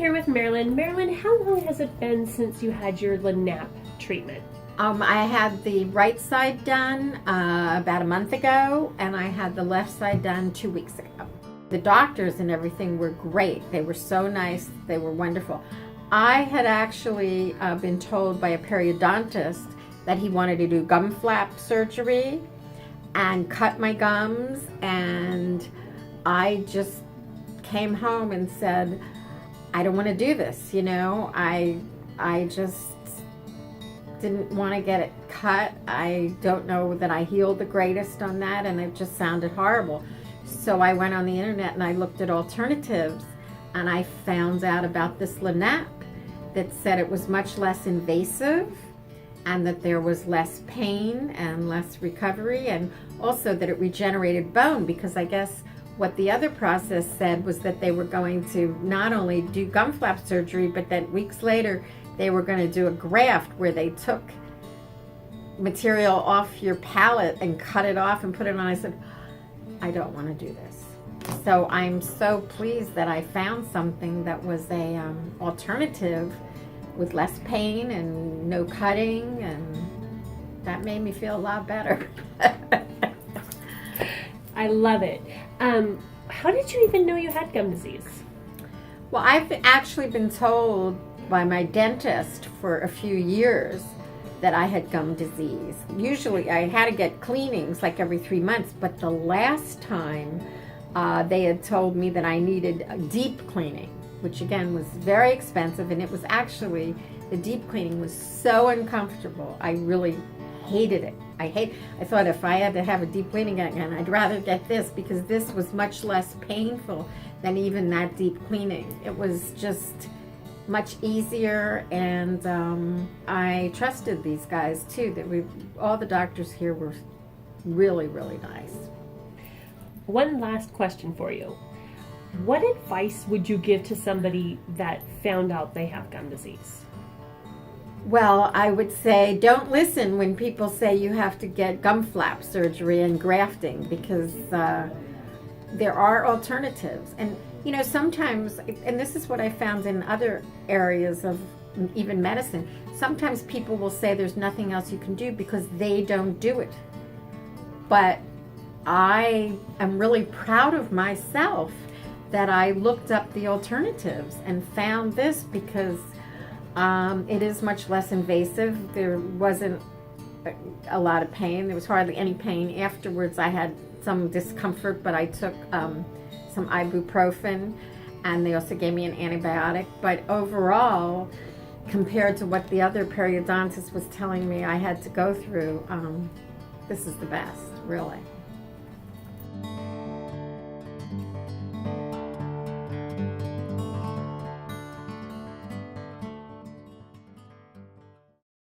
here with Marilyn. Marilyn, how long has it been since you had your LANAP treatment? I had the right side done about a month ago, and I had the left side done 2 weeks ago. The doctors and everything were great. They were so nice. They were wonderful. I had actually been told by a periodontist that he wanted to do gum flap surgery and cut my gums, and I just came home and said, I don't want to do this, you know. I just didn't want to get it cut. I don't know that I healed the greatest on that, and it just sounded horrible. So I went on the internet and I looked at alternatives, and I found out about this LANAP that said it was much less invasive and that there was less pain and less recovery, and also that it regenerated bone, because I guess what the other process said was that they were going to not only do gum flap surgery, but then weeks later they were going to do a graft where they took material off your palate and cut it off and put it on. I said, I don't want to do this. So I'm so pleased that I found something that was a alternative with less pain and no cutting, and that made me feel a lot better. I love it. How did you even know you had gum disease? Well, I've actually been told by my dentist for a few years that I had gum disease. Usually I had to get cleanings like every 3 months, but the last time they had told me that I needed a deep cleaning, which again was very expensive, and it was actually, the deep cleaning was so uncomfortable. I really hated it. I thought if I had to have a deep cleaning again, I'd rather get this, because this was much less painful than even that deep cleaning. It was just much easier, and I trusted these guys too. That all the doctors here were really, really nice. One last question for you. What advice would you give to somebody that found out they have gum disease? Well, I would say don't listen when people say you have to get gum flap surgery and grafting, because there are alternatives. And you know, sometimes, and this is what I found in other areas of even medicine, sometimes people will say there's nothing else you can do because they don't do it. But I am really proud of myself that I looked up the alternatives and found this, because it is much less invasive. There wasn't a lot of pain. There was hardly any pain. Afterwards, I had some discomfort, but I took some ibuprofen, and they also gave me an antibiotic. But overall, compared to what the other periodontist was telling me I had to go through, this is the best, really.